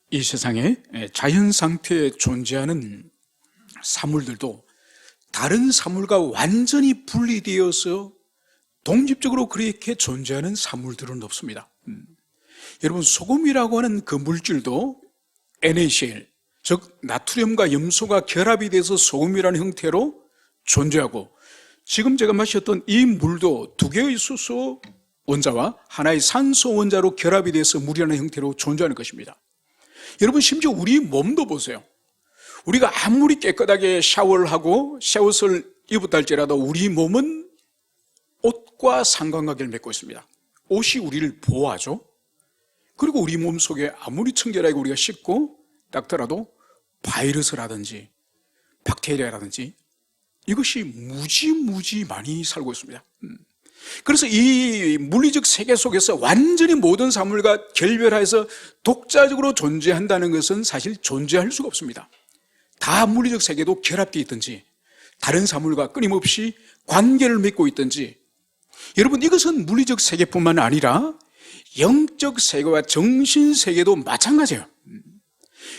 이 세상에 자연 상태에 존재하는 사물들도 다른 사물과 완전히 분리되어서 독립적으로 그렇게 존재하는 사물들은 없습니다. 여러분, 소금이라고 하는 그 물질도 NaCl, 즉 나트륨과 염소가 결합이 돼서 소금이라는 형태로 존재하고, 지금 제가 마셨던 이 물도 두 개의 수소 원자와 하나의 산소 원자로 결합이 돼서 물이라는 형태로 존재하는 것입니다. 여러분, 심지어 우리 몸도 보세요. 우리가 아무리 깨끗하게 샤워를 하고 샤워를 입었다 할지라도 우리 몸은 옷과 상관관계를 맺고 있습니다. 옷이 우리를 보호하죠. 그리고 우리 몸 속에 아무리 청결하게 우리가 씻고 닦더라도 바이러스라든지 박테리아라든지 이것이 무지 많이 살고 있습니다. 그래서 이 물리적 세계 속에서 완전히 모든 사물과 결별해서 독자적으로 존재한다는 것은 사실 존재할 수가 없습니다. 다 물리적 세계도 결합되어 있든지 다른 사물과 끊임없이 관계를 맺고 있든지, 여러분, 이것은 물리적 세계뿐만 아니라 영적 세계와 정신 세계도 마찬가지예요.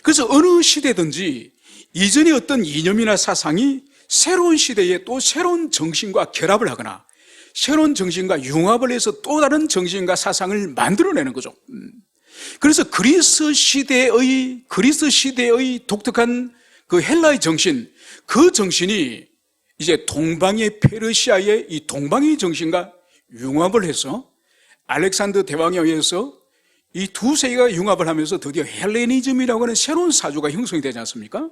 그래서 어느 시대든지 이전의 어떤 이념이나 사상이 새로운 시대에 또 새로운 정신과 결합을 하거나 새로운 정신과 융합을 해서 또 다른 정신과 사상을 만들어내는 거죠. 그래서 그리스 시대의 독특한 그 헬라의 정신, 그 정신이 이제 동방의 페르시아의 이 동방의 정신과 융합을 해서 알렉산더 대왕에 의해서 이 두 세계가 융합을 하면서 드디어 헬레니즘이라고 하는 새로운 사조가 형성이 되지 않습니까?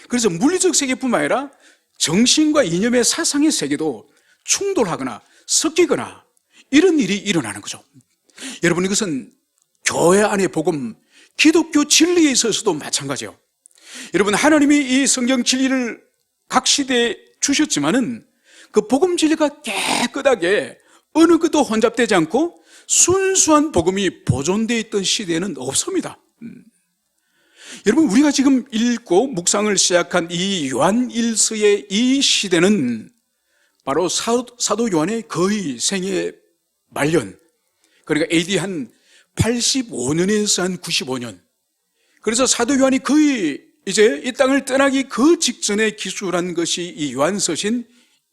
그래서 물리적 세계뿐만 아니라 정신과 이념의 사상의 세계도 충돌하거나 섞이거나 이런 일이 일어나는 거죠. 여러분, 이것은 교회 안의 복음, 기독교 진리에 있어서도 마찬가지예요. 여러분, 하나님이 이 성경 진리를 각 시대에 주셨지만은 그 복음 진리가 깨끗하게 어느 것도 혼잡되지 않고 순수한 복음이 보존되어 있던 시대는 없습니다. 여러분, 우리가 지금 읽고 묵상을 시작한 이 요한일서의 이 시대는 바로 사도 요한의 거의 생애 말년, 그러니까 AD 한 85년에서 한 95년, 그래서 사도 요한이 거의 이제 이 땅을 떠나기 그 직전에 기술한 것이 이 요한서신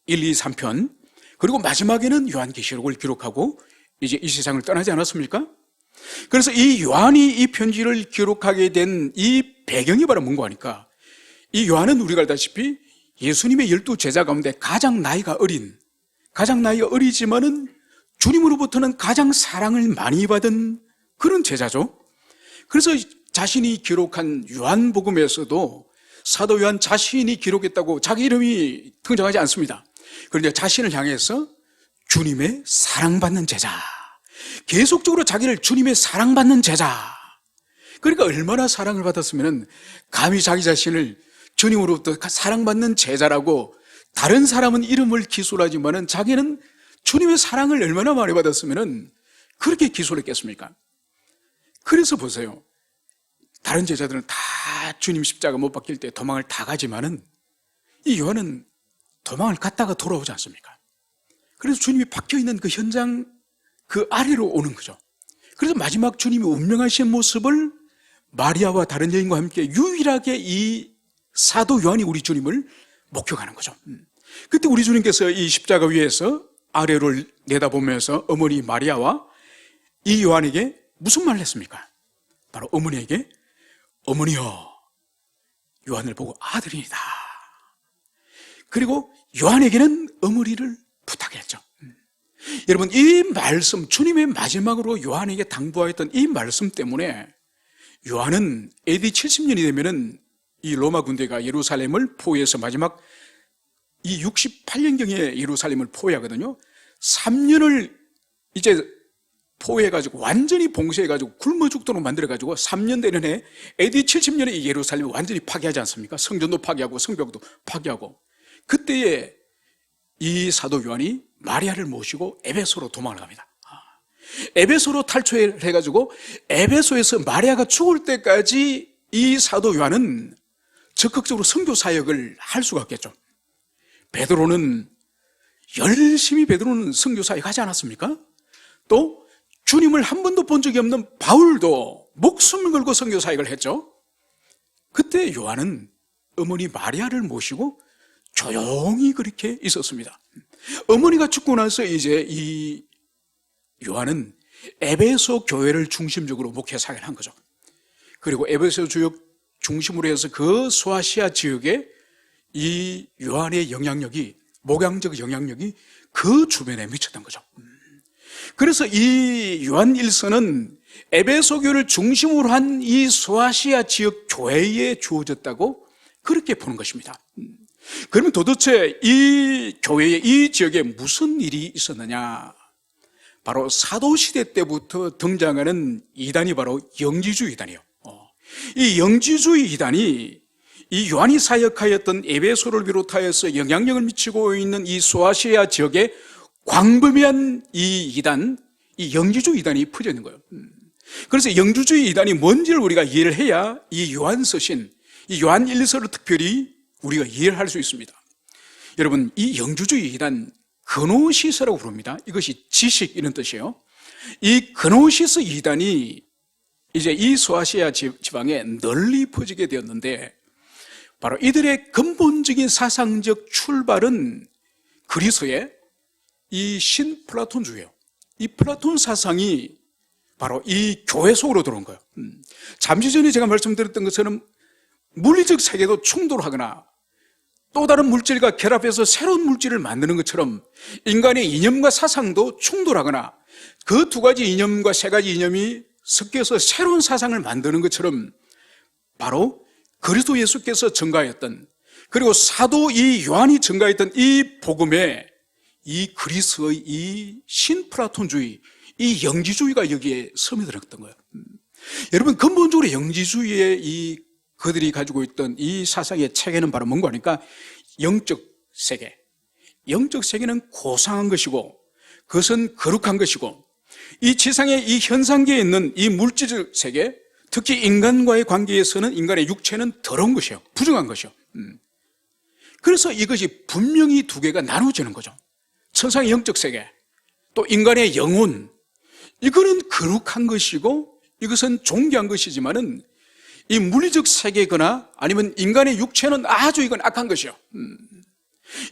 1, 2, 3편, 그리고 마지막에는 요한계시록을 기록하고 이제 이 세상을 떠나지 않았습니까? 그래서 이 요한이 이 편지를 기록하게 된 이 배경이 바로 뭔가 하니까, 이 요한은 우리가 알다시피 예수님의 12제자 가운데 가장 나이가 어리지만은 주님으로부터는 가장 사랑을 많이 받은 그런 제자죠. 그래서 자신이 기록한 요한복음에서도 사도 요한 자신이 기록했다고 자기 이름이 등장하지 않습니다. 그런데 자신을 향해서 주님의 사랑받는 제자, 계속적으로 자기를 주님의 사랑받는 제자, 그러니까 얼마나 사랑을 받았으면 감히 자기 자신을 주님으로부터 사랑받는 제자라고, 다른 사람은 이름을 기술하지만은 자기는 주님의 사랑을 얼마나 많이 받았으면 그렇게 기술했겠습니까? 그래서 보세요, 다른 제자들은 다 주님 십자가 못 박힐 때 도망을 다 가지만은 이 요한은 도망을 갔다가 돌아오지 않습니까? 그래서 주님이 박혀있는 그 현장 그 아래로 오는 거죠. 그래서 마지막 주님이 운명하신 모습을 마리아와 다른 여인과 함께 유일하게 이 사도 요한이 우리 주님을 목격하는 거죠. 그때 우리 주님께서 이 십자가 위에서 아래를 내다보면서 어머니 마리아와 이 요한에게 무슨 말을 했습니까? 바로 어머니에게, 어머니여, 요한을 보고 아들이다. 그리고 요한에게는 어머니를 부탁했죠. 여러분, 이 말씀, 주님의 마지막으로 요한에게 당부하였던 이 말씀 때문에 요한은 AD 70년이 되면은 이 로마 군대가 예루살렘을 포위해서 마지막 이 68년경에 예루살렘을 포위하거든요. 3년을 이제 포위해가지고 완전히 봉쇄해가지고 굶어 죽도록 만들어가지고 3년 되는 해 AD 70년에 이 예루살렘을 완전히 파괴하지 않습니까? 성전도 파괴하고 성벽도 파괴하고, 그때에 이 사도 요한이 마리아를 모시고 에베소로 도망을 갑니다. 에베소로 탈출을 해가지고 에베소에서 마리아가 죽을 때까지 이 사도 요한은 적극적으로 선교 사역을 할 수가 없겠죠. 베드로는 열심히 선교 사역 하지 않았습니까? 또 주님을 한 번도 본 적이 없는 바울도 목숨을 걸고 선교 사역을 했죠. 그때 요한은 어머니 마리아를 모시고 조용히 그렇게 있었습니다. 어머니가 죽고 나서 이제 이 요한은 에베소 교회를 중심적으로 목회 사역을 한 거죠. 그리고 에베소 지역 중심으로 해서 그 소아시아 지역에 이 요한의 영향력이, 목양적 영향력이 그 주변에 미쳤던 거죠. 그래서 이 요한 1서는 에베소 교회를 중심으로 한 이 소아시아 지역 교회에 주어졌다고 그렇게 보는 것입니다. 그러면 도대체 이 교회에, 이 지역에 무슨 일이 있었느냐? 바로 사도시대 때부터 등장하는 이단이 바로 영지주의 이단이에요. 이 영지주의 이단이 이 요한이 사역하였던 에베소를 비롯하여서 영향력을 미치고 있는 이 소아시아 지역에 광범위한 이 이단, 이 영지주의 이단이 퍼져 있는 거예요. 그래서 영지주의 이단이 뭔지를 우리가 이해를 해야 이 요한 서신, 이 요한 1서를 특별히 우리가 이해를 할 수 있습니다. 여러분, 이 영지주의 이단 그노시스라고 부릅니다. 이것이 지식 이런 뜻이에요. 이 그노시스 이단이 이제 이 소아시아 지방에 널리 퍼지게 되었는데, 바로 이들의 근본적인 사상적 출발은 그리스의 이 신플라톤주의예요. 이 플라톤 사상이 바로 이 교회 속으로 들어온 거예요. 잠시 전에 제가 말씀드렸던 것처럼 물리적 세계도 충돌하거나 또 다른 물질과 결합해서 새로운 물질을 만드는 것처럼 인간의 이념과 사상도 충돌하거나 그 두 가지 이념과 세 가지 이념이 섞여서 새로운 사상을 만드는 것처럼 바로 그리스도 예수께서 전가했던, 그리고 사도 이 요한이 전가했던 이 복음에 이 그리스의 이 신플라톤주의, 이 영지주의가 여기에 스며들었던 거예요. 여러분, 근본적으로 영지주의의 이 그들이 가지고 있던 이 사상의 체계는 바로 뭔가 하니까 영적 세계. 영적 세계는 고상한 것이고 그것은 거룩한 것이고, 이 지상의 이 현상계에 있는 이 물질적 세계, 특히 인간과의 관계에서는 인간의 육체는 더러운 것이에요. 부정한 것이에요. 그래서 이것이 분명히 두 개가 나눠지는 거죠. 천상의 영적 세계, 또 인간의 영혼, 이거는 거룩한 것이고 이것은 존귀한 것이지만은 이 물리적 세계거나 아니면 인간의 육체는 아주 이건 악한 것이요.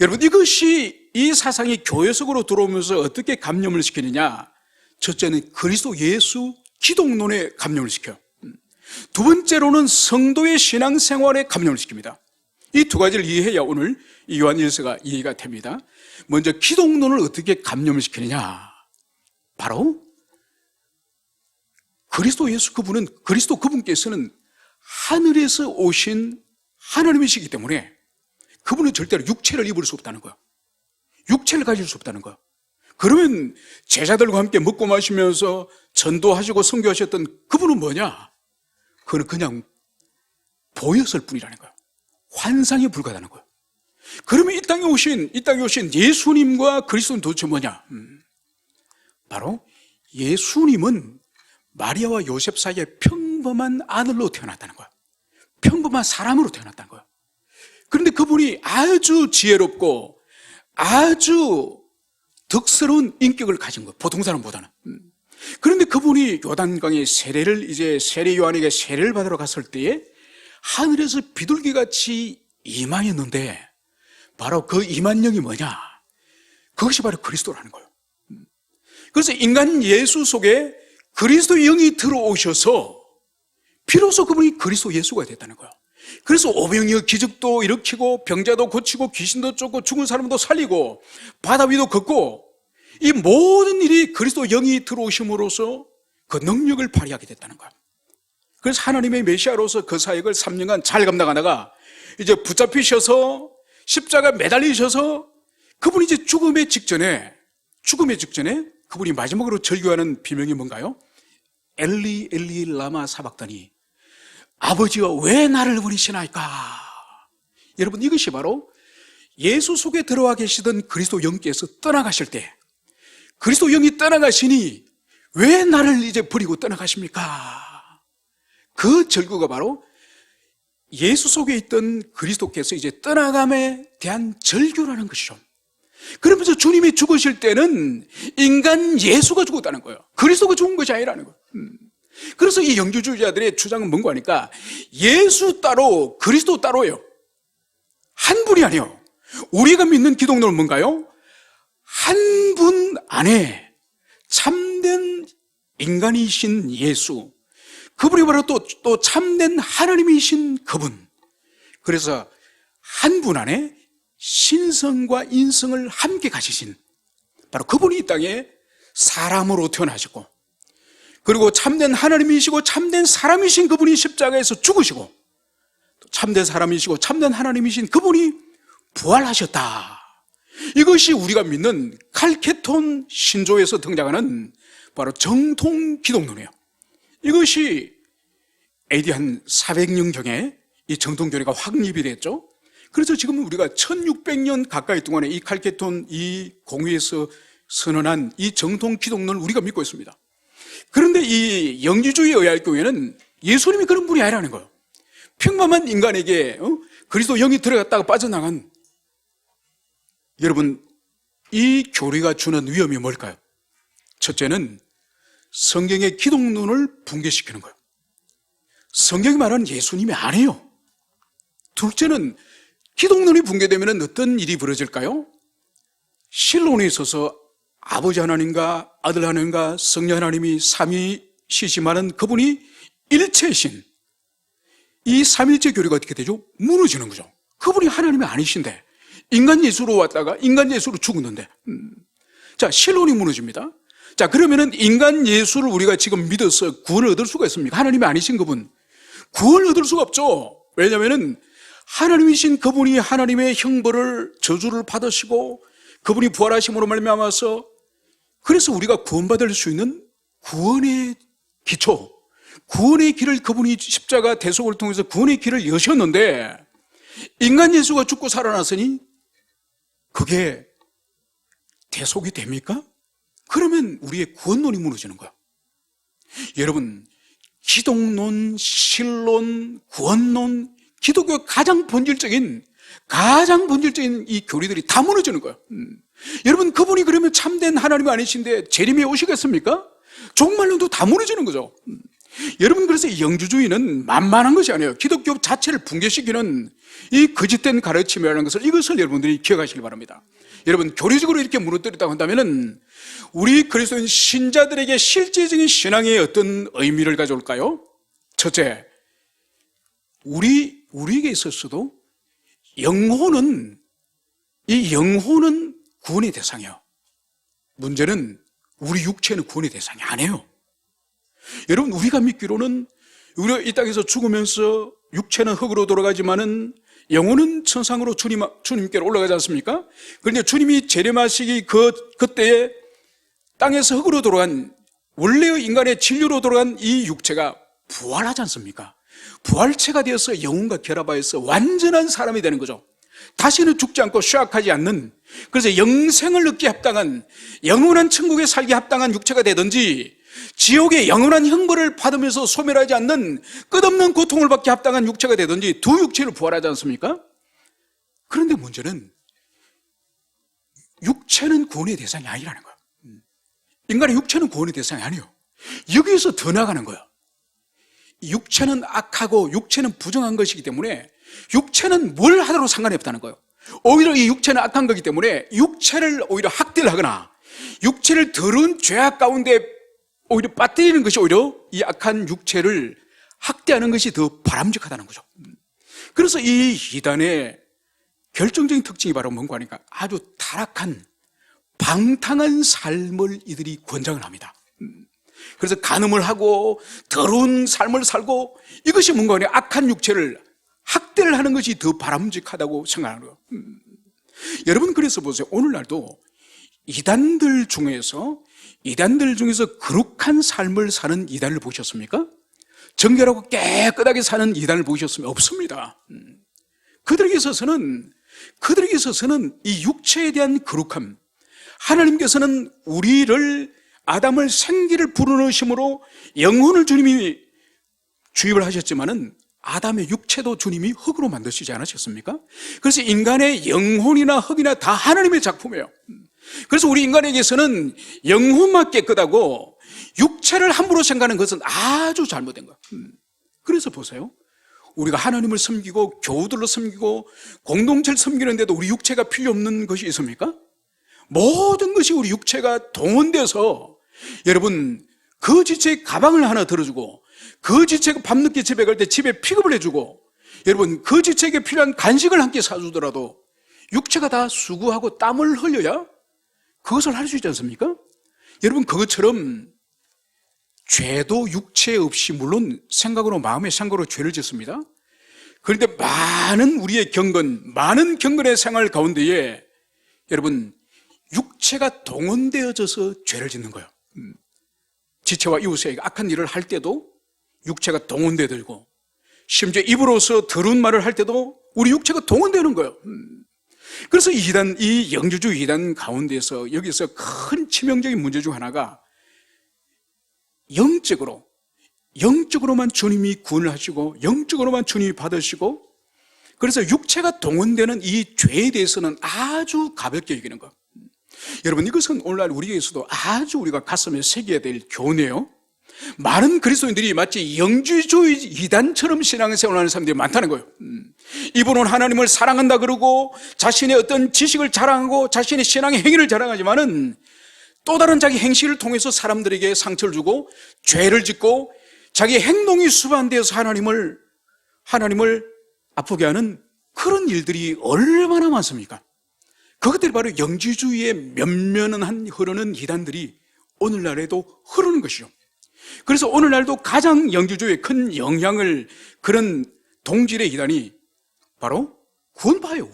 여러분, 이것이 이 사상이 교회 속으로 들어오면서 어떻게 감염을 시키느냐? 첫째는 그리스도 예수 기독론에 감염을 시켜요. 두 번째로는 성도의 신앙생활에 감염을 시킵니다. 이 두 가지를 이해해야 오늘 이 요한 1서가 이해가 됩니다. 먼저 기독론을 어떻게 감염을 시키느냐? 바로 그리스도 예수 그분은, 그리스도 그분께서는 하늘에서 오신 하나님이시기 때문에 그분은 절대로 육체를 입을 수 없다는 거예요. 육체를 가질 수 없다는 거예요. 그러면 제자들과 함께 먹고 마시면서 전도하시고 선교하셨던 그분은 뭐냐? 그는 그냥 보였을 뿐이라는 거예요. 환상에 불과하다는 거예요. 그러면 이 땅에 오신 예수님과 그리스도는 도대체 뭐냐? 바로 예수님은 마리아와 요셉 사이에 평범한 아들로 태어났다는 거예요. 평범한 사람으로 태어났다는 거예요. 그런데 그분이 아주 지혜롭고 아주 덕스러운 인격을 가진 거예요. 보통 사람보다는. 그런데 그분이 요단강의 세례를, 이제 세례 요한에게 세례를 받으러 갔을 때에 하늘에서 비둘기같이 임하였는데, 바로 그 임한령이 뭐냐? 그것이 바로 그리스도라는 거예요. 그래서 인간 예수 속에 그리스도 영이 들어오셔서 비로소 그분이 그리스도 예수가 됐다는 거예요. 그래서 오병이어 기적도 일으키고 병자도 고치고 귀신도 쫓고 죽은 사람도 살리고 바다 위도 걷고, 이 모든 일이 그리스도 영이 들어오심으로써 그 능력을 발휘하게 됐다는 거예요. 그래서 하나님의 메시아로서 그 사역을 3년간 잘 감당하다가 이제 붙잡히셔서 십자가 매달리셔서 그분이 이제 죽음의 직전에 그분이 마지막으로 절규하는 비명이 뭔가요? 엘리 엘리 라마 사박다니, 아버지여 왜 나를 버리시나이까? 여러분, 이것이 바로 예수 속에 들어와 계시던 그리스도 영께서 떠나가실 때, 그리스도 영이 떠나가시니 왜 나를 이제 버리고 떠나가십니까? 그 절규가 바로 예수 속에 있던 그리스도께서 이제 떠나감에 대한 절규라는 것이죠. 그러면서 주님이 죽으실 때는 인간 예수가 죽었다는 거예요. 그리스도가 죽은 것이 아니라는 거예요. 그래서 이 영주주의자들의 주장은 뭔가 하니까 예수 따로 그리스도 따로예요. 한 분이 아니에요. 우리가 믿는 기독론은 뭔가요? 한 분 안에 참된 인간이신 예수, 그분이 바로 또 참된 하나님이신 그분. 그래서 한 분 안에 신성과 인성을 함께 가지신 바로 그분이 이 땅에 사람으로 태어나시고, 그리고 참된 하나님이시고 참된 사람이신 그분이 십자가에서 죽으시고, 참된 사람이시고 참된 하나님이신 그분이 부활하셨다. 이것이 우리가 믿는 칼케톤 신조에서 등장하는 바로 정통 기독론이에요. 이것이 AD 한 400년경에 이 정통교회가 확립이 됐죠. 그래서 지금 우리가 1600년 가까이 동안에 이 칼케톤 이 공회에서 선언한 이 정통 기독론을 우리가 믿고 있습니다. 그런데 이 영지주의에 의할 경우에는 예수님이 그런 분이 아니라는 거예요. 평범한 인간에게 그리스도 영이 들어갔다가 빠져나간, 여러분, 이 교리가 주는 위험이 뭘까요? 첫째는 성경의 기독론을 붕괴시키는 거예요. 성경이 말하는 예수님이 아니에요. 둘째는 기독론이 붕괴되면 어떤 일이 벌어질까요? 신론에 있어서 아버지 하나님과 아들 하나님과 성령 하나님이 삼위시지만은 그분이 일체신, 이 삼일체 교리가 어떻게 되죠? 무너지는 거죠. 그분이 하나님이 아니신데 인간 예수로 왔다가 인간 예수로 죽었는데, 자, 신론이 무너집니다. 자, 그러면은 인간 예수를 우리가 지금 믿어서 구원을 얻을 수가 있습니까? 하나님이 아니신 그분 구원을 얻을 수가 없죠. 왜냐하면은 하나님이신 그분이 하나님의 형벌을, 저주를 받으시고 그분이 부활하심으로 말미암아서, 그래서 우리가 구원받을 수 있는 구원의 기초, 구원의 길을 그분이 십자가 대속을 통해서 구원의 길을 여셨는데, 인간 예수가 죽고 살아났으니 그게 대속이 됩니까? 그러면 우리의 구원론이 무너지는 거야. 여러분, 기독론, 신론, 구원론, 기독교의 가장 본질적인 이 교리들이 다 무너지는 거예요. 여러분, 그분이 그러면 참된 하나님 아니신데 재림에 오시겠습니까? 종말론도 다 무너지는 거죠. 여러분, 그래서 이 영주주의는 만만한 것이 아니에요. 기독교 자체를 붕괴시키는 이 거짓된 가르침이라는 것을, 이것을 여러분들이 기억하시기 바랍니다. 여러분, 교리적으로 이렇게 무너뜨렸다고 한다면 우리 그리스도인 신자들에게 실제적인 신앙에 어떤 의미를 가져올까요? 첫째, 우리에게 있어서도 영혼은 구원의 대상이에요. 문제는 우리 육체는 구원의 대상이 아니에요. 여러분, 우리가 믿기로는 우리가 이 땅에서 죽으면서 육체는 흙으로 돌아가지만은 영혼은 천상으로 주님께로 올라가지 않습니까? 그런데 주님이 재림하시기 그때에 땅에서 흙으로 돌아간, 원래의 인간의 진료로 돌아간 이 육체가 부활하지 않습니까? 부활체가 되어서 영혼과 결합하여서 완전한 사람이 되는 거죠. 다시는 죽지 않고 쇠약하지 않는, 그래서 영생을 얻기에 합당한, 영원한 천국에 살기에 합당한 육체가 되든지, 지옥의 영원한 형벌을 받으면서 소멸하지 않는 끝없는 고통을 받기에 합당한 육체가 되든지 두 육체를 부활하지 않습니까? 그런데 문제는 육체는 구원의 대상이 아니라는 거예요. 인간의 육체는 구원의 대상이 아니에요. 여기에서 더 나아가는 거예요. 육체는 악하고 육체는 부정한 것이기 때문에 육체는 뭘 하더라도 상관이 없다는 거예요. 오히려 이 육체는 악한 거기 때문에 육체를 오히려 학대를 하거나 육체를 더러운 죄악 가운데 오히려 빠뜨리는 것이, 오히려 이 악한 육체를 학대하는 것이 더 바람직하다는 거죠. 그래서 이 이단의 결정적인 특징이 바로 뭔가 하니까 아주 타락한 방탕한 삶을 이들이 권장을 합니다. 그래서 간음을 하고 더러운 삶을 살고, 이것이 뭔가 하니 악한 육체를 학대를 하는 것이 더 바람직하다고 생각하는 거예요. 여러분, 그래서 보세요. 오늘날도 이단들 중에서 거룩한 삶을 사는 이단을 보셨습니까? 정결하고 깨끗하게 사는 이단을 보셨으면 없습니다. 그들에게 있어서는 이 육체에 대한 거룩함, 하나님께서는 아담을 생기를 불어넣으심으로 영혼을 주님이 주입을 하셨지만은 아담의 육체도 주님이 흙으로 만드시지 않으셨습니까? 그래서 인간의 영혼이나 흙이나 다 하나님의 작품이에요. 그래서 우리 인간에게서는 영혼만 깨끗하고 육체를 함부로 생각하는 것은 아주 잘못된 거예요. 그래서 보세요. 우리가 하나님을 섬기고 교우들로 섬기고 공동체를 섬기는데도 우리 육체가 필요 없는 것이 있습니까? 모든 것이 우리 육체가 동원돼서, 여러분, 그 지체에 가방을 하나 들어주고, 그 지체가 밤늦게 집에 갈 때 집에 픽업을 해주고, 여러분, 그 지체에게 필요한 간식을 함께 사주더라도 육체가 다 수고하고 땀을 흘려야 그것을 할 수 있지 않습니까? 여러분, 그것처럼 죄도 육체 없이, 물론 생각으로, 마음의 생각으로 죄를 짓습니다. 그런데 많은 우리의 경건, 많은 경건의 생활 가운데에 여러분, 육체가 동원되어져서 죄를 짓는 거예요. 지체와 이웃에게 악한 일을 할 때도 육체가 동원되들고, 심지어 입으로서 더러운 말을 할 때도 우리 육체가 동원되는 거예요. 그래서 이 영주주의 이단 가운데서 여기서 큰 치명적인 문제 중 하나가 영적으로만 주님이 구원을 하시고 영적으로만 주님이 받으시고, 그래서 육체가 동원되는 이 죄에 대해서는 아주 가볍게 여기는 것. 여러분, 이것은 오늘날 우리에게서도 아주 우리가 가슴에 새겨야 될 교훈이에요. 많은 그리스도인들이 마치 영주주의 이단처럼 신앙생활을 하는 사람들이 많다는 거예요. 이분은 하나님을 사랑한다 그러고 자신의 어떤 지식을 자랑하고 자신의 신앙의 행위를 자랑하지만은 또 다른 자기 행실을 통해서 사람들에게 상처를 주고 죄를 짓고 자기 행동이 수반되어서 하나님을 아프게 하는 그런 일들이 얼마나 많습니까? 그것들이 바로 영주주의의 면면한 흐르는 이단들이 오늘날에도 흐르는 것이죠. 그래서 오늘날도 가장 영주주의에 큰 영향을, 그런 동질의 이단이 바로 구원파예요.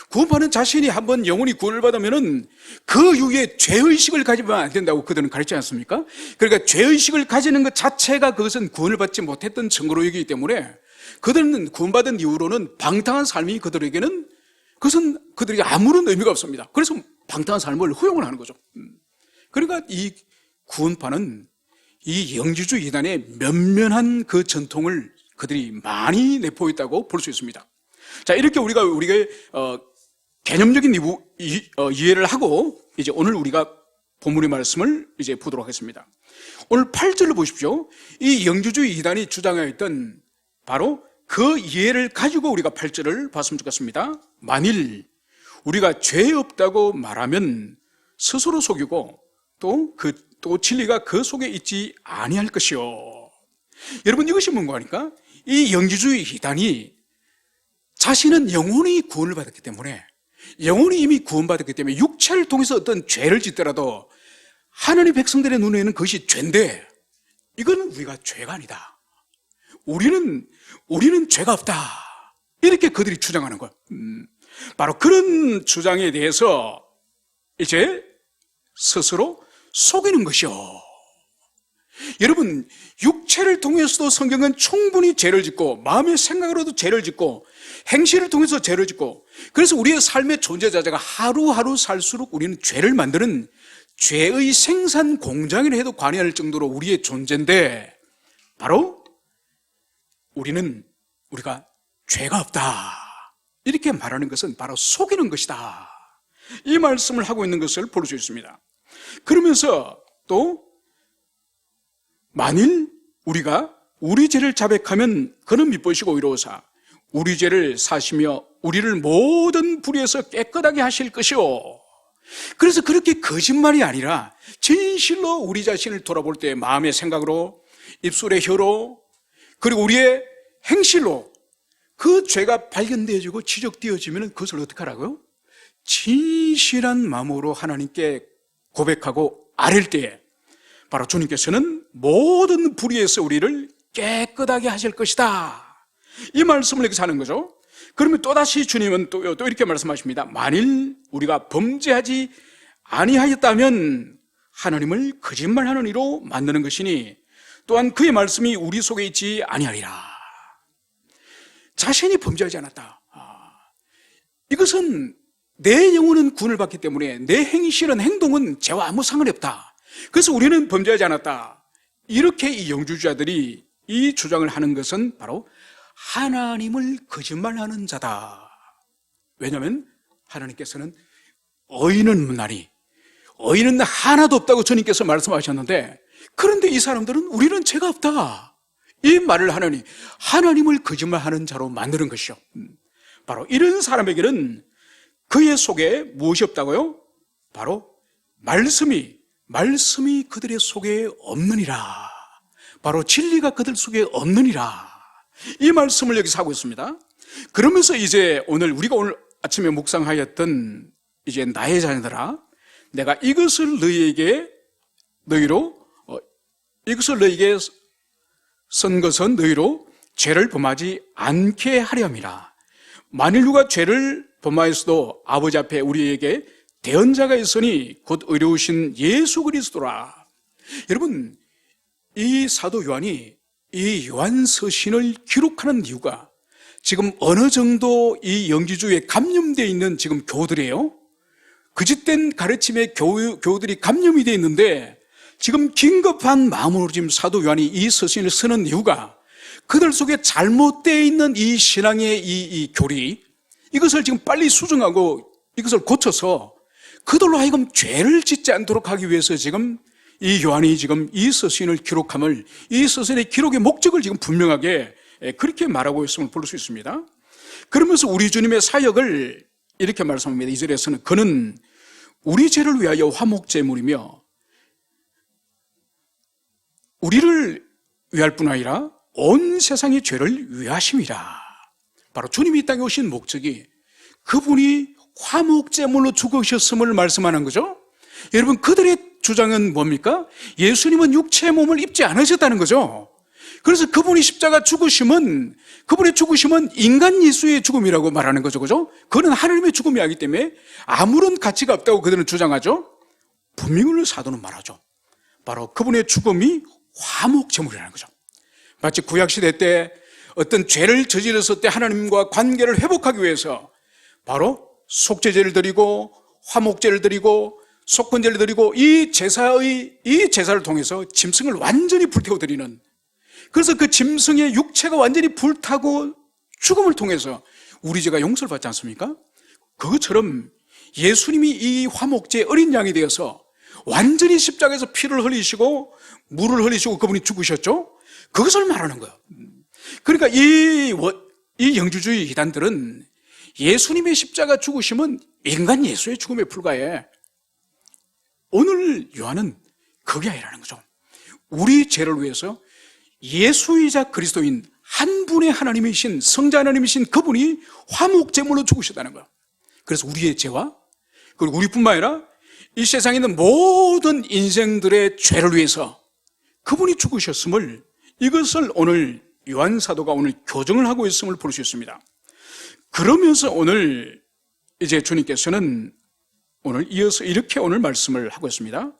구원파는 자신이 한번 영원히 구원을 받으면은 그 이후에 죄의식을 가지면 안 된다고 그들은 가르치지 않습니까? 그러니까 죄의식을 가지는 것 자체가 그것은 구원을 받지 못했던 증거로 여기기 때문에 그들은 구원받은 이후로는 방탕한 삶이 그들에게는, 그것은 그들에게 아무런 의미가 없습니다. 그래서 방탕한 삶을 허용을 하는 거죠. 그러니까 이 구원파는 이 영주주의 이단의 면면한 그 전통을 그들이 많이 내포했다고 볼 수 있습니다. 자, 이렇게 우리가 개념적인 이해를 하고 이제 오늘 우리가 본문의 말씀을 이제 보도록 하겠습니다. 오늘 8절을 보십시오. 이 영주주의 이단이 주장하였던 바로 그 이해를 가지고 우리가 8절을 봤으면 좋겠습니다. 만일 우리가 죄 없다고 말하면 스스로 속이고 또 진리가 그 속에 있지 아니할 것이요. 여러분, 이것이 뭔가 하니까 이 영주주의 이단이 자신은 영원히 구원을 받았기 때문에, 영원히 이미 구원받았기 때문에 육체를 통해서 어떤 죄를 짓더라도 하나님의 백성들의 눈에는 그것이 죄인데, 이건 우리가 죄가 아니다, 우리는 죄가 없다, 이렇게 그들이 주장하는 거예요. 바로 그런 주장에 대해서 이제 스스로 속이는 것이요. 여러분, 육체를 통해서도 성경은 충분히 죄를 짓고 마음의 생각으로도 죄를 짓고 행실을 통해서 죄를 짓고, 그래서 우리의 삶의 존재 자체가 하루하루 살수록 우리는 죄를 만드는 죄의 생산 공장이라 해도 과언할 정도로 우리의 존재인데, 바로 우리가 죄가 없다 이렇게 말하는 것은 바로 속이는 것이다, 이 말씀을 하고 있는 것을 볼 수 있습니다. 그러면서 또 만일 우리가 우리 죄를 자백하면 그는 미쁘시고 의로우사 우리 죄를 사시며 우리를 모든 불의에서 깨끗하게 하실 것이요. 그래서 그렇게 거짓말이 아니라 진실로 우리 자신을 돌아볼 때 마음의 생각으로, 입술의 혀로, 그리고 우리의 행실로 그 죄가 발견되어지고 지적되어지면 그것을 어떻게 하라고요? 진실한 마음으로 하나님께 고백하고 아랠 때에 바로 주님께서는 모든 불의에서 우리를 깨끗하게 하실 것이다, 이 말씀을 여기서 하는 거죠. 그러면 또다시 주님은 또 이렇게 말씀하십니다. 만일 우리가 범죄하지 아니하였다면 하나님을 거짓말하는 이로 만드는 것이니 또한 그의 말씀이 우리 속에 있지 아니하리라. 자신이 범죄하지 않았다, 이것은 내 영혼은 구원을 받기 때문에 내 행실은, 행동은 죄와 아무 상관이 없다, 그래서 우리는 범죄하지 않았다, 이렇게 이 영주주의자들이 이 주장을 하는 것은 바로 하나님을 거짓말하는 자다. 왜냐하면 하나님께서는 의인은 하나도 없다고 주님께서 말씀하셨는데, 그런데 이 사람들은 우리는 죄가 없다, 이 말을 하느니 하나님을 거짓말하는 자로 만드는 것이요. 바로 이런 사람에게는 그의 속에 무엇이 없다고요? 바로 말씀이 그들의 속에 없느니라. 바로 진리가 그들 속에 없느니라. 이 말씀을 여기서 하고 있습니다. 그러면서 이제 우리가 오늘 아침에 묵상하였던 이제 나의 자녀들아, 내가 이것을 너희에게 선 것은 너희로 죄를 범하지 않게 하려 함이라. 만일 누가 죄를 범하였어도 아버지 앞에 우리에게 대언자가 있으니 곧 의로우신 예수 그리스도라. 여러분, 이 사도 요한이 이 요한서신을 기록하는 이유가 지금 어느 정도 이 영지주의에 감염되어 있는 지금 교우들이에요. 거짓된 가르침에 교우들이 감염이 되어 있는데 지금 긴급한 마음으로 지금 사도 요한이 이 서신을 쓰는 이유가 그들 속에 잘못되어 있는 이 신앙의 이 교리, 이것을 지금 빨리 수정하고 이것을 고쳐서 그들로 하여금 죄를 짓지 않도록 하기 위해서 지금 이 요한이 지금 이 서신을 기록함을, 이 서신의 기록의 목적을 지금 분명하게 그렇게 말하고 있음을 볼 수 있습니다. 그러면서 우리 주님의 사역을 이렇게 말씀합니다. 2절에서는 그는 우리 죄를 위하여 화목제물이며 우리를 위할 뿐 아니라 온 세상의 죄를 위하심이라. 바로 주님이 이 땅에 오신 목적이 그분이 화목제물로 죽으셨음을 말씀하는 거죠. 여러분, 그들의 주장은 뭡니까? 예수님은 육체의 몸을 입지 않으셨다는 거죠. 그래서 그분이 십자가 죽으심은, 그분의 죽으심은 인간 예수의 죽음이라고 말하는 거죠. 그죠? 그는 하나님의 죽음이 아니기 때문에 아무런 가치가 없다고 그들은 주장하죠. 분명히 사도는 말하죠. 바로 그분의 죽음이 화목제물이라는 거죠. 마치 구약시대 때 어떤 죄를 저질렀을 때 하나님과 관계를 회복하기 위해서 바로 속죄제를 드리고 화목제를 드리고 속건제를 드리고 이 제사를 통해서 짐승을 완전히 불태워 드리는, 그래서 그 짐승의 육체가 완전히 불타고 죽음을 통해서 우리 죄가 용서를 받지 않습니까? 그것처럼 예수님이 이 화목제의 어린 양이 되어서 완전히 십자가에서 피를 흘리시고 물을 흘리시고 그분이 죽으셨죠? 그것을 말하는 거예요. 그러니까 이 영주주의 이단들은 예수님의 십자가 죽으심은 인간 예수의 죽음에 불과해. 오늘 요한은 그게 아니라는 거죠. 우리 죄를 위해서 예수이자 그리스도인 한 분의 하나님이신, 성자 하나님이신 그분이 화목제물로 죽으셨다는 거예요. 그래서 우리의 죄와, 그리고 우리뿐만 아니라 이 세상에 있는 모든 인생들의 죄를 위해서 그분이 죽으셨음을, 이것을 오늘 요한 사도가 오늘 교정을 하고 있음을 볼 수 있습니다. 그러면서 오늘 이제 주님께서는 오늘 이어서 이렇게 오늘 말씀을 하고 있습니다.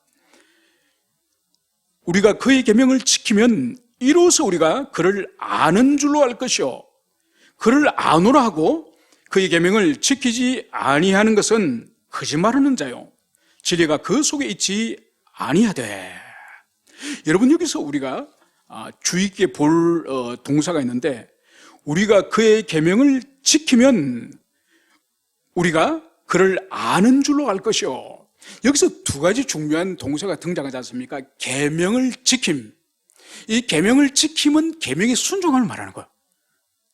우리가 그의 계명을 지키면 이로써 우리가 그를 아는 줄로 알 것이요, 그를 아노라 하고 그의 계명을 지키지 아니하는 것은 거짓말하는 자요, 진리가 그 속에 있지 아니하되. 여러분, 여기서 우리가 주의 깊게 볼 동사가 있는데, 우리가 그의 계명을 지키면 우리가 그를 아는 줄로 알 것이요. 여기서 두 가지 중요한 동사가 등장하지 않습니까? 계명을 지킴. 이 계명을 지킴은 계명에 순종함을 말하는 거예요.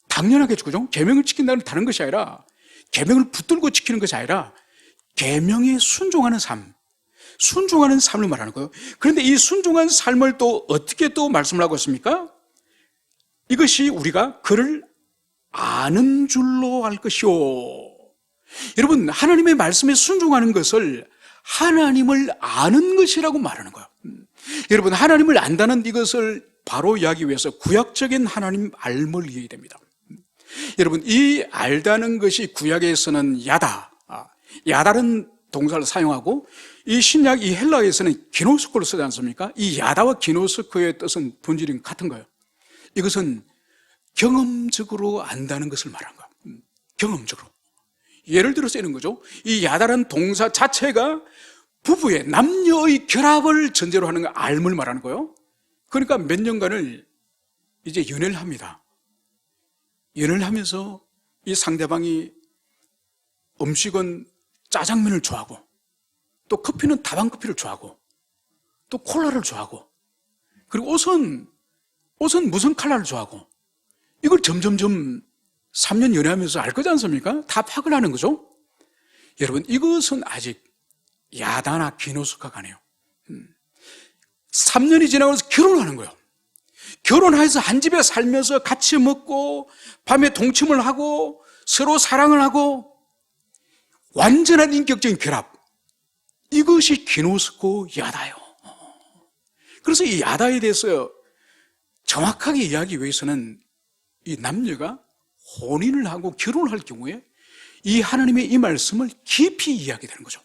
당연하겠죠, 그죠? 계명을 지킨다는 다른 것이 아니라, 계명을 붙들고 지키는 것이 아니라 계명에 순종하는 삶, 순종하는 삶을 말하는 거예요. 그런데 이 순종한 삶을 또 어떻게 또 말씀을 하고 있습니까? 이것이 우리가 그를 아는 줄로 알 것이요. 여러분, 하나님의 말씀에 순종하는 것을 하나님을 아는 것이라고 말하는 거예요. 여러분, 하나님을 안다는 이것을 바로 이야기하기 위해서 구약적인 하나님 알을 이해해야 됩니다. 여러분, 이 알다는 것이 구약에서는 야다는 동사를 사용하고, 이 신약 이 헬라어에서는 기노스코를 쓰지 않습니까? 이 야다와 기노스코의 뜻은 본질은 같은 거예요. 이것은 경험적으로 안다는 것을 말하는 거예요. 경험적으로. 예를 들어서 이런 거죠. 이 야다라는 동사 자체가 부부의 남녀의 결합을 전제로 하는 알을 말하는 거예요. 그러니까 몇 년간을 이제 연애를 합니다. 연애를 하면서 이 상대방이 음식은 짜장면을 좋아하고, 또 커피는 다방커피를 좋아하고, 또 콜라를 좋아하고, 그리고 옷은 무슨 컬러를 좋아하고, 이걸 점점점 3년 연애하면서 알 거지 않습니까? 다 파악을 하는 거죠. 여러분, 이것은 아직 야다나 기노스카가 아니에요. 3년이 지나고 나서 결혼을 하는 거예요. 결혼해서 한 집에 살면서 같이 먹고 밤에 동침을 하고 서로 사랑을 하고 완전한 인격적인 결합, 이것이 기노스코 야다요. 그래서 이 야다에 대해서 정확하게 이야기하기 위해서는 이 남녀가 혼인을 하고 결혼을 할 경우에 이 하나님의 이 말씀을 깊이 이해하게 되는 거죠.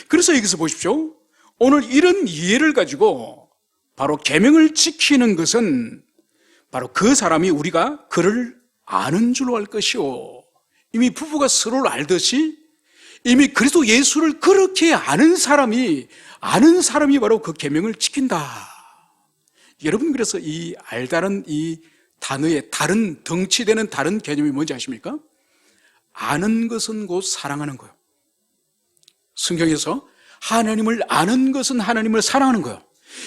그래서 여기서 보십시오. 오늘 이런 이해를 가지고 바로 계명을 지키는 것은 바로 그 사람이 우리가 그를 아는 줄로 알 것이요, 이미 부부가 서로를 알듯이 이미 그리스도 예수를 그렇게 아는 사람이 바로 그 계명을 지킨다. 여러분, 그래서 이 알다는 이 단어의 다른 덩치되는 다른 개념이 뭔지 아십니까? 아는 것은 곧 사랑하는 거예요. 성경에서 하나님을 아는 것은 하나님을 사랑하는 거예요.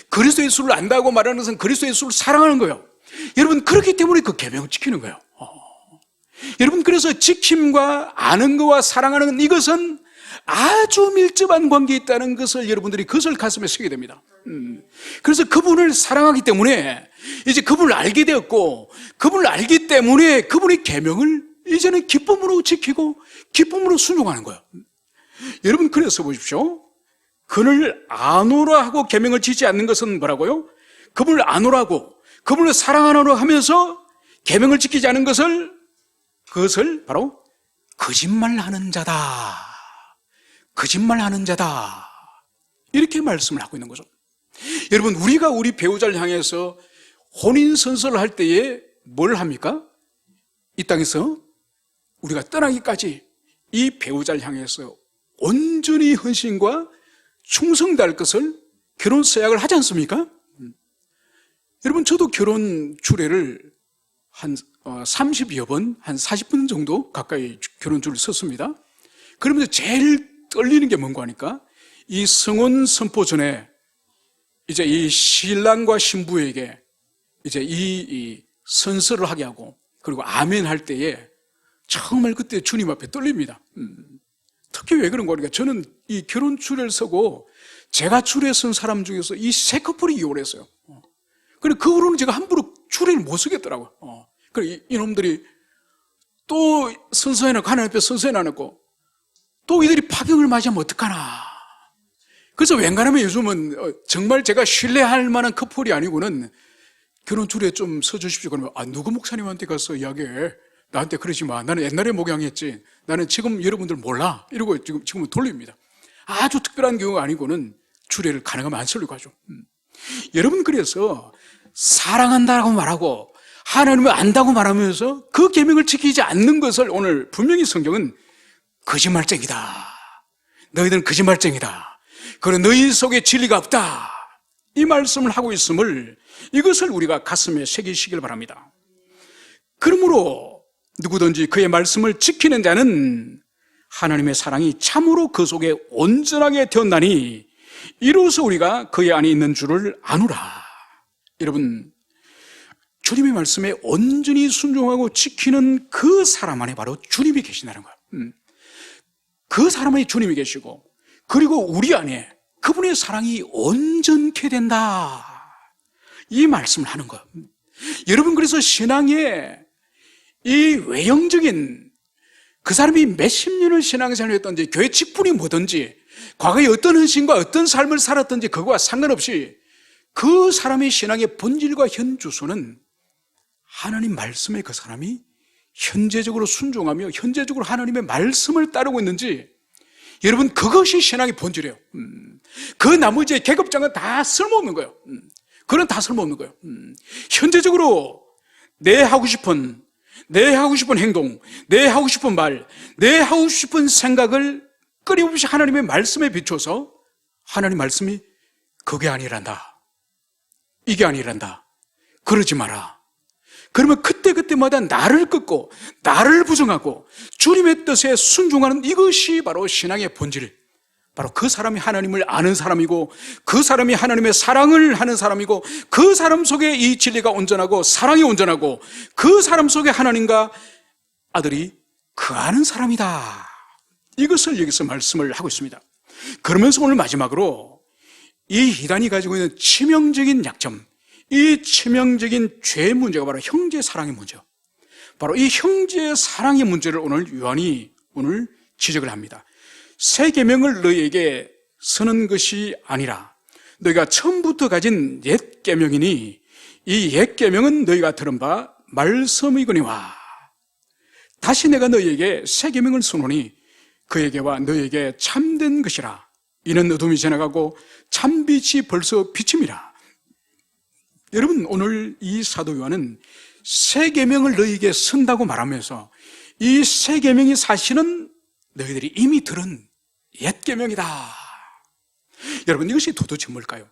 그리스도 예수를 안다고 말하는 것은 그리스도 예수를 사랑하는 거예요. 여러분, 그렇기 때문에 그 계명을 지키는 거예요. 여러분, 그래서 지킴과 아는 것과 사랑하는 이것은 아주 밀접한 관계에 있다는 것을 여러분들이 그것을 가슴에 새기게 됩니다. 그래서 그분을 사랑하기 때문에 이제 그분을 알게 되었고, 그분을 알기 때문에 그분의 계명을 이제는 기쁨으로 지키고 기쁨으로 순종하는 거예요. 여러분, 그래서 보십시오. 그를 아노라 하고 계명을 지키지 않는 것은 뭐라고요? 그분을 아노라 하고 그분을 사랑하노라 하면서 계명을 지키지 않은 그것을 바로 거짓말하는 자다, 거짓말하는 자다, 이렇게 말씀을 하고 있는 거죠. 여러분, 우리가 우리 배우자를 향해서 혼인선서를 할 때에 뭘 합니까? 이 땅에서 우리가 떠나기까지 이 배우자를 향해서 온전히 헌신과 충성다할 것을 결혼 서약을 하지 않습니까? 여러분, 저도 결혼 주례를 한 30여 번, 한 40분 정도 가까이 결혼 주를 섰습니다. 그러면서 제일 떨리는 게 뭔가 하니까 이 성혼 선포 전에 이제 이 신랑과 신부에게 이제 이 선서를 하게 하고, 그리고 아멘 할 때에 정말 그때 주님 앞에 떨립니다. 특히 왜 그런가 하니까 저는 이 결혼 주례를 서고 제가 주례 선 사람 중에서 이 세 커플이 이혼을 했어요. 그런데 그 후로는 제가 함부로 주례를 못 서겠더라고요. 그래, 이놈들이 또 선서해놓고, 하나님 앞에 선서해놓고 또 이들이 파경을 맞이하면 어떡하나. 그래서 웬간하면 요즘은 정말 제가 신뢰할 만한 커플이 아니고는 결혼 주례 좀 서주십시오. 그러면 누구 목사님한테 가서 이야기해. 나한테 그러지 마. 나는 옛날에 목양했지. 나는 지금 여러분들 몰라. 이러고 지금은 돌립니다. 아주 특별한 경우가 아니고는 주례를 가능하면 안 쓰려고 하죠. 여러분, 그래서 사랑한다고 말하고 하나님을 안다고 말하면서 그 계명을 지키지 않는 것을 오늘 분명히 성경은 거짓말쟁이다, 너희들은 거짓말쟁이다, 그리고 너희 속에 진리가 없다, 이 말씀을 하고 있음을, 이것을 우리가 가슴에 새기시길 바랍니다. 그러므로 누구든지 그의 말씀을 지키는 자는 하나님의 사랑이 참으로 그 속에 온전하게 되었나니 이로써 우리가 그의 안에 있는 줄을 아노라. 여러분, 주님의 말씀에 온전히 순종하고 지키는 그 사람 안에 바로 주님이 계시다는 거예요. 그 사람 안에 주님이 계시고, 그리고 우리 안에 그분의 사랑이 온전케 된다, 이 말씀을 하는 거예요. 여러분, 그래서 신앙의 이 외형적인, 그 사람이 몇십 년을 신앙생활을 했던지 교회 직분이 뭐든지 과거에 어떤 헌신과 어떤 삶을 살았던지 그거와 상관없이 그 사람의 신앙의 본질과 현주소는 하나님 말씀에 그 사람이 현재적으로 순종하며 현재적으로 하나님의 말씀을 따르고 있는지, 여러분, 그것이 신앙의 본질이에요. 그 나머지의 계급장은 다 쓸모없는 거예요. 그건 다 쓸모없는 거예요. 현재적으로 내 하고 싶은 행동, 내 하고 싶은 말, 내 하고 싶은 생각을 끊임없이 하나님의 말씀에 비춰서 하나님 말씀이 그게 아니란다, 이게 아니란다, 그러지 마라. 그러면 그때그때마다 나를 끊고 나를 부정하고 주님의 뜻에 순종하는 이것이 바로 신앙의 본질, 바로 그 사람이 하나님을 아는 사람이고, 그 사람이 하나님의 사랑을 하는 사람이고, 그 사람 속에 이 진리가 온전하고 사랑이 온전하고, 그 사람 속에 하나님과 아들이 거하는 사람이다. 이것을 여기서 말씀을 하고 있습니다. 그러면서 오늘 마지막으로 이 이단이 가지고 있는 치명적인 약점, 이 치명적인 죄의 문제가 바로 형제 사랑의 문제, 바로 이 형제 사랑의 문제를 오늘 요한이 오늘 지적을 합니다. 새 계명을 너희에게 쓰는 것이 아니라 너희가 처음부터 가진 옛 계명이니 이 옛 계명은 너희가 들은 바 말씀이거니와 다시 내가 너희에게 새 계명을 쓰노니 그에게와 너희에게 참된 것이라. 이는 어둠이 지나가고 참빛이 벌써 비침이라. 여러분, 오늘 이 사도 요한은 새 계명을 너희에게 쓴다고 말하면서 이 새 계명이 사실은 너희들이 이미 들은 옛 계명이다. 여러분, 이것이 도대체 뭘까요?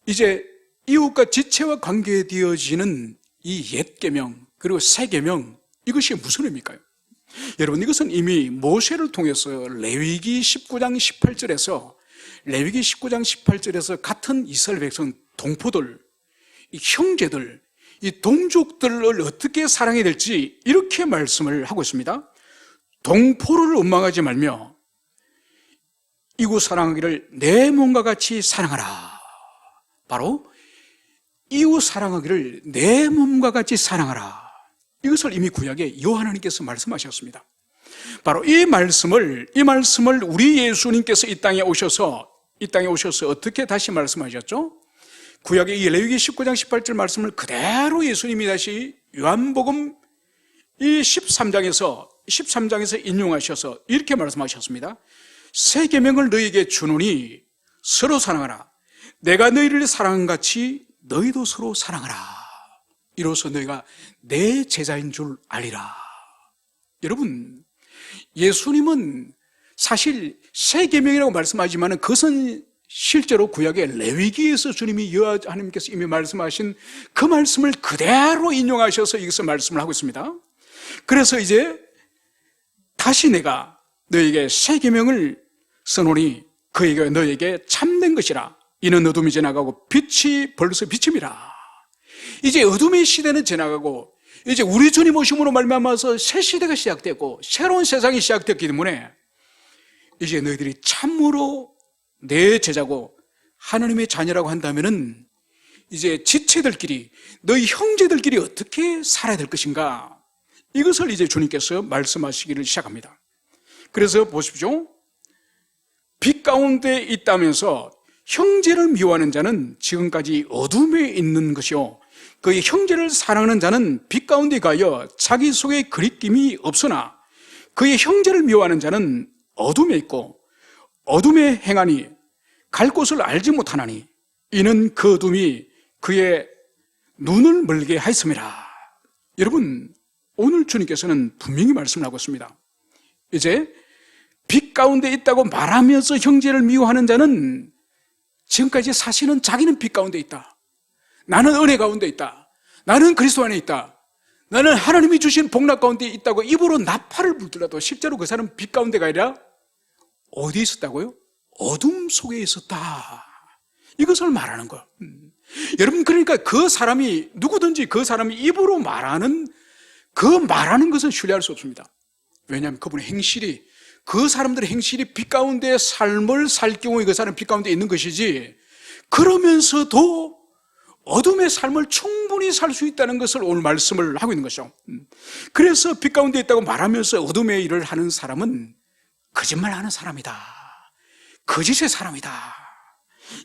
이제 이웃과 지체와 관계되어지는 이 옛 계명 그리고 새 계명, 이것이 무슨 의미일까요? 여러분, 이것은 이미 모세를 통해서 레위기 19장 18절에서 레위기 19장 18절에서 같은 이스라엘 백성 동포들, 이 형제들, 이 동족들을 어떻게 사랑해야 될지 이렇게 말씀을 하고 있습니다. 동포를 원망하지 말며 이웃 사랑하기를 내 몸과 같이 사랑하라. 바로 이웃 사랑하기를 내 몸과 같이 사랑하라. 이것을 이미 구약에 요하나님께서 말씀하셨습니다. 바로 이 말씀을 우리 예수님께서 이 땅에 오셔서 어떻게 다시 말씀하셨죠? 구약의 이 레위기 19장 18절 말씀을 그대로 예수님이 다시 요한복음 이 13장에서 인용하셔서 이렇게 말씀하셨습니다. 새 계명을 너희에게 주노니 서로 사랑하라. 내가 너희를 사랑한 같이 너희도 서로 사랑하라. 이로써 너희가 내 제자인 줄 알리라. 여러분, 예수님은 사실 새 계명이라고 말씀하지만 그것은 실제로 구약의 레위기에서 주님이 하나님께서 이미 말씀하신 그 말씀을 그대로 인용하셔서 이것을 말씀을 하고 있습니다. 그래서 이제 다시 내가 너에게 새 계명을 써노니 그에게 너에게 참된 것이라. 이는 어둠이 지나가고 빛이 벌써 비침이라. 이제 어둠의 시대는 지나가고 이제 우리 주님 오심으로 말미암아서 새 시대가 시작됐고 새로운 세상이 시작됐기 때문에 이제 너희들이 참으로 내 제자고 하나님의 자녀라고 한다면은 이제 지체들끼리, 너희 형제들끼리 어떻게 살아야 될 것인가, 이것을 이제 주님께서 말씀하시기를 시작합니다. 그래서 보십시오. 빛 가운데 있다면서 형제를 미워하는 자는 지금까지 어둠에 있는 것이요 그의 형제를 사랑하는 자는 빛 가운데 가여 자기 속에 그리낌이 없으나 그의 형제를 미워하는 자는 어둠에 있고 어둠에 행하니 갈 곳을 알지 못하나니 이는 그 어둠이 그의 눈을 멀게 하였음이라. 여러분, 오늘 주님께서는 분명히 말씀을 하고 있습니다. 이제 빛 가운데 있다고 말하면서 형제를 미워하는 자는 지금까지 사실은 자기는 빛 가운데 있다, 나는 은혜 가운데 있다, 나는 그리스도 안에 있다, 나는 하나님이 주신 복락 가운데 있다고 입으로 나팔을 불더라도 실제로 그 사람은 빛 가운데가 아니라 어디에 있었다고요? 어둠 속에 있었다. 이것을 말하는 거예요. 여러분, 그러니까 그 사람이 누구든지 그 사람이 입으로 말하는 것은 신뢰할 수 없습니다. 왜냐하면 그분의 행실이, 그 사람들의 행실이 빛 가운데 삶을 살 경우에 그 사람은 빛 가운데 있는 것이지, 그러면서도 어둠의 삶을 충분히 살 수 있다는 것을 오늘 말씀을 하고 있는 것이죠. 그래서 빛 가운데 있다고 말하면서 어둠의 일을 하는 사람은 거짓말하는 사람이다, 거짓의 사람이다.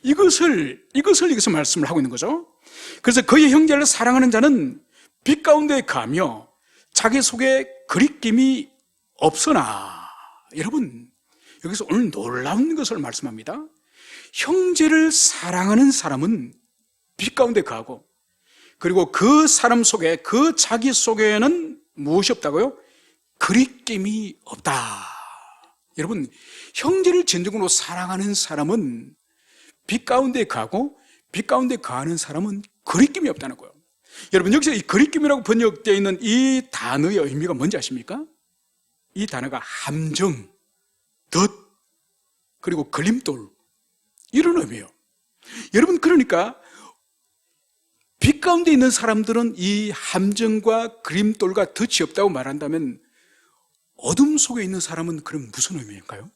이것을 말씀을 하고 있는 거죠. 그래서 그의 형제를 사랑하는 자는 빛 가운데 가며 자기 속에 그리낌이 없으나, 여러분, 여기서 오늘 놀라운 것을 말씀합니다. 형제를 사랑하는 사람은 빛 가운데 가고, 그리고 그 사람 속에, 그 자기 속에는 무엇이 없다고요? 그리낌이 없다. 여러분, 형제를 진정으로 사랑하는 사람은 빛 가운데 가고, 빛 가운데 가는 사람은 그리낌이 없다는 거예요. 여러분, 여기서 이 그리낌이라고 번역되어 있는 이 단어의 의미가 뭔지 아십니까? 이 단어가 함정, 덫, 그리고 걸림돌, 이런 의미예요. 여러분, 그러니까 빛 가운데 있는 사람들은 이 함정과 걸림돌과 덫이 없다고 말한다면 어둠 속에 있는 사람은 그럼 무슨 의미일까요?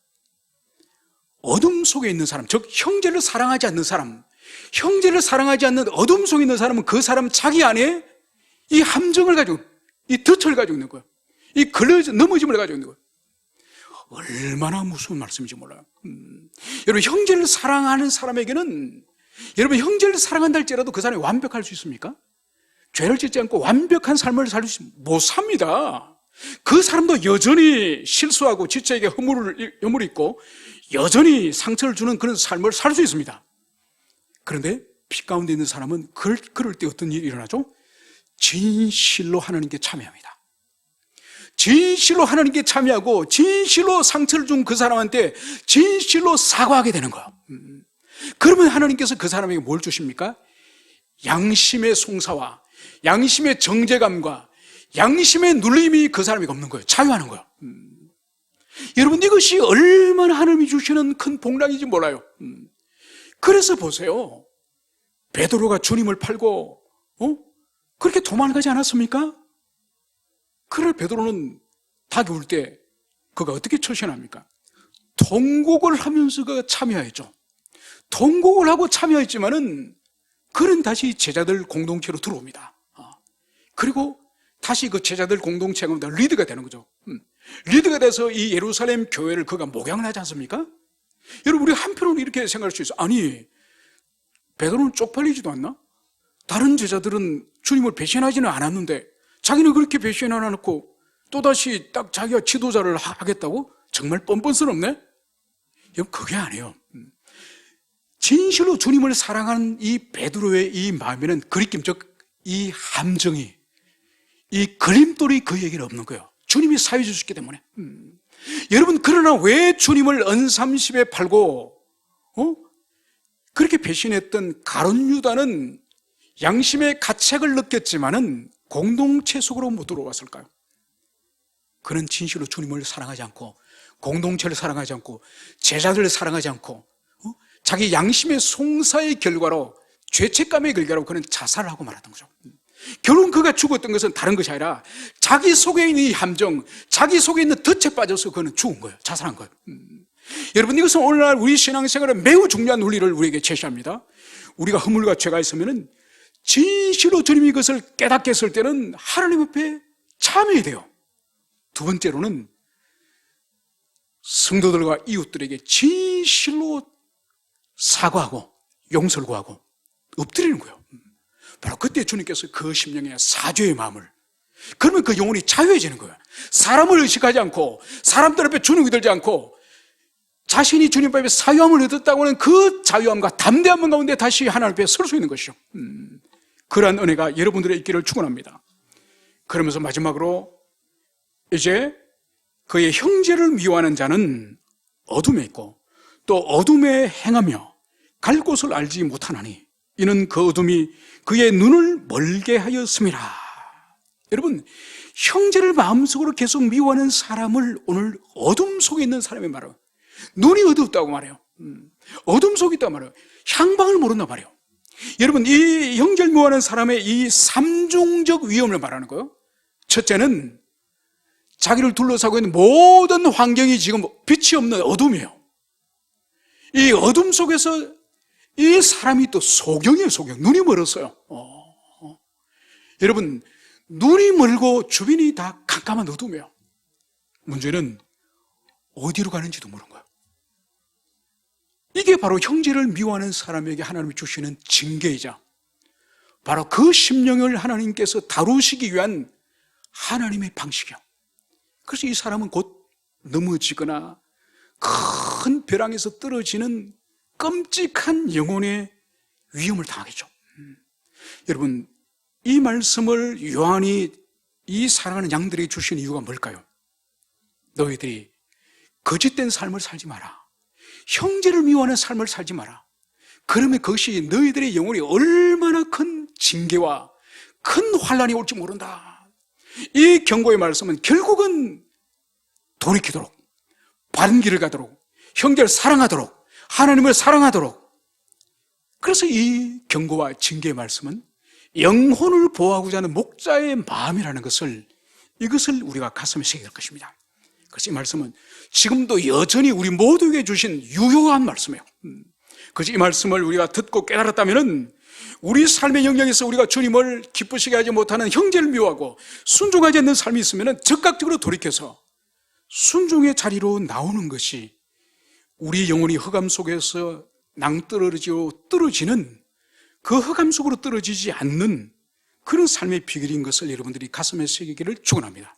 어둠 속에 있는 사람, 즉 형제를 사랑하지 않는 사람, 형제를 사랑하지 않는 어둠 속에 있는 사람은 그 사람 자기 안에 이 함정을 가지고, 이 덫을 가지고 있는 거예요. 이 넘어짐을 가지고 있는 거예요. 얼마나 무서운 말씀인지 몰라요. 여러분, 형제를 사랑하는 사람에게는, 여러분, 형제를 사랑한다 할지라도 그 사람이 완벽할 수 있습니까? 죄를 짓지 않고 완벽한 삶을 살 수 못 삽니다. 그 사람도 여전히 실수하고 지체에게 허물이 있고 여전히 상처를 주는 그런 삶을 살 수 있습니다. 그런데 빛 가운데 있는 사람은 그럴 때 어떤 일이 일어나죠? 진실로 하나님께 참여합니다. 진실로 하나님께 참여하고 진실로 상처를 준 그 사람한테 진실로 사과하게 되는 거예요. 그러면 하나님께서 그 사람에게 뭘 주십니까? 양심의 송사와 양심의 정죄감과 양심의 눌림이 그 사람에게 없는 거예요. 자유하는 거예요. 여러분, 이것이 얼마나 하나님이 주시는 큰 복락인지 몰라요. 그래서 보세요. 베드로가 주님을 팔고 그렇게 도망가지 않았습니까? 그래, 베드로는 닭이 울 때 그가 어떻게 처신합니까? 통곡을 하면서 그가 참여했죠. 통곡을 하고 참여했지만은 그는 다시 제자들 공동체로 들어옵니다. 그리고 다시 그 제자들 공동체 가운데 리드가 되는 거죠. 리드가 돼서 이 예루살렘 교회를 그가 목양을 하지 않습니까? 여러분, 우리 한편으로 이렇게 생각할 수 있어요. 아니, 베드로는 쪽팔리지도 않나? 다른 제자들은 주님을 배신하지는 않았는데 자기는 그렇게 배신 안 해놓고 또다시 딱 자기가 지도자를 하겠다고? 정말 뻔뻔스럽네? 여러분, 그게 아니에요. 진실로 주님을 사랑하는 이 베드로의 이 마음에는 그리낌, 즉 이 함정이, 이 걸림돌이 그에게는 없는 거예요. 주님이 사해 주셨기 때문에. 여러분, 그러나 왜 주님을 언삼십에 팔고 그렇게 배신했던 가룟 유다는 양심의 가책을 느꼈지만은 공동체 속으로 못 들어왔을까요? 그는 진실로 주님을 사랑하지 않고 공동체를 사랑하지 않고 제자들을 사랑하지 않고 자기 양심의 송사의 결과로, 죄책감의 결과로 그는 자살을 하고 말았던 거죠. 결국 그가 죽었던 것은 다른 것이 아니라 자기 속에 있는 이 함정, 자기 속에 있는 덫에 빠져서 그는 죽은 거예요. 자살한 거예요. 여러분, 이것은 오늘날 우리 신앙생활에 매우 중요한 논리를 우리에게 제시합니다. 우리가 허물과 죄가 있으면은 진실로 주님이 그것을 깨닫게 했을 때는 하나님 앞에 참여해야 돼요. 두 번째로는 성도들과 이웃들에게 진실로 사과하고 용서를 구하고 엎드리는 거예요. 바로 그때 주님께서 그 심령에 사죄의 마음을, 그러면 그 영혼이 자유해지는 거예요. 사람을 의식하지 않고 사람들 앞에 주눅이 들지 않고 자신이 주님 앞에 사유함을 얻었다고 하는 그 자유함과 담대함 가운데 다시 하나님 앞에 설 수 있는 것이죠. 그러한 은혜가 여러분들의 있기를 축원합니다. 그러면서 마지막으로 이제 그의 형제를 미워하는 자는 어둠에 있고 또 어둠에 행하며 갈 곳을 알지 못하나니 이는 그 어둠이 그의 눈을 멀게 하였음이라. 여러분, 형제를 마음속으로 계속 미워하는 사람을 오늘 어둠 속에 있는 사람이 말해요. 눈이 어둡다고 말해요. 어둠 속에 있다고 말해요. 향방을 모른단 말이에요. 여러분, 이 형제를 미워하는 사람의 이 삼중적 위험을 말하는 거예요. 첫째는 자기를 둘러싸고 있는 모든 환경이 지금 빛이 없는 어둠이에요. 이 어둠 속에서 이 사람이 또 소경이에요. 소경. 눈이 멀었어요. 여러분, 눈이 멀고 주변이 다 깜깜한 어둠이에요. 문제는 어디로 가는지도 모르는 거예요. 이게 바로 형제를 미워하는 사람에게 하나님이 주시는 징계이자 바로 그 심령을 하나님께서 다루시기 위한 하나님의 방식이에요. 그래서 이 사람은 곧 넘어지거나 큰 벼랑에서 떨어지는 끔찍한 영혼의 위험을 당하겠죠. 여러분, 이 말씀을 요한이 이 사랑하는 양들에게 주신 이유가 뭘까요? 너희들이 거짓된 삶을 살지 마라. 형제를 미워하는 삶을 살지 마라. 그러면 그것이 너희들의 영혼이 얼마나 큰 징계와 큰 환난이 올지 모른다. 이 경고의 말씀은 결국은 돌이키도록, 바른 길을 가도록, 형제를 사랑하도록, 하나님을 사랑하도록. 그래서 이 경고와 징계의 말씀은 영혼을 보호하고자 하는 목자의 마음이라는 것을, 이것을 우리가 가슴에 새길 것입니다. 그래서 이 말씀은 지금도 여전히 우리 모두에게 주신 유효한 말씀이에요. 그래서 이 말씀을 우리가 듣고 깨달았다면 우리 삶의 영역에서 우리가 주님을 기쁘시게 하지 못하는 형제를 미워하고 순종하지 않는 삶이 있으면 즉각적으로 돌이켜서 순종의 자리로 나오는 것이 우리 영혼이 흑암 속에서 낭떠러지고 떨어지는, 그 흑암 속으로 떨어지지 않는 그런 삶의 비결인 것을 여러분들이 가슴에 새기기를 축원합니다.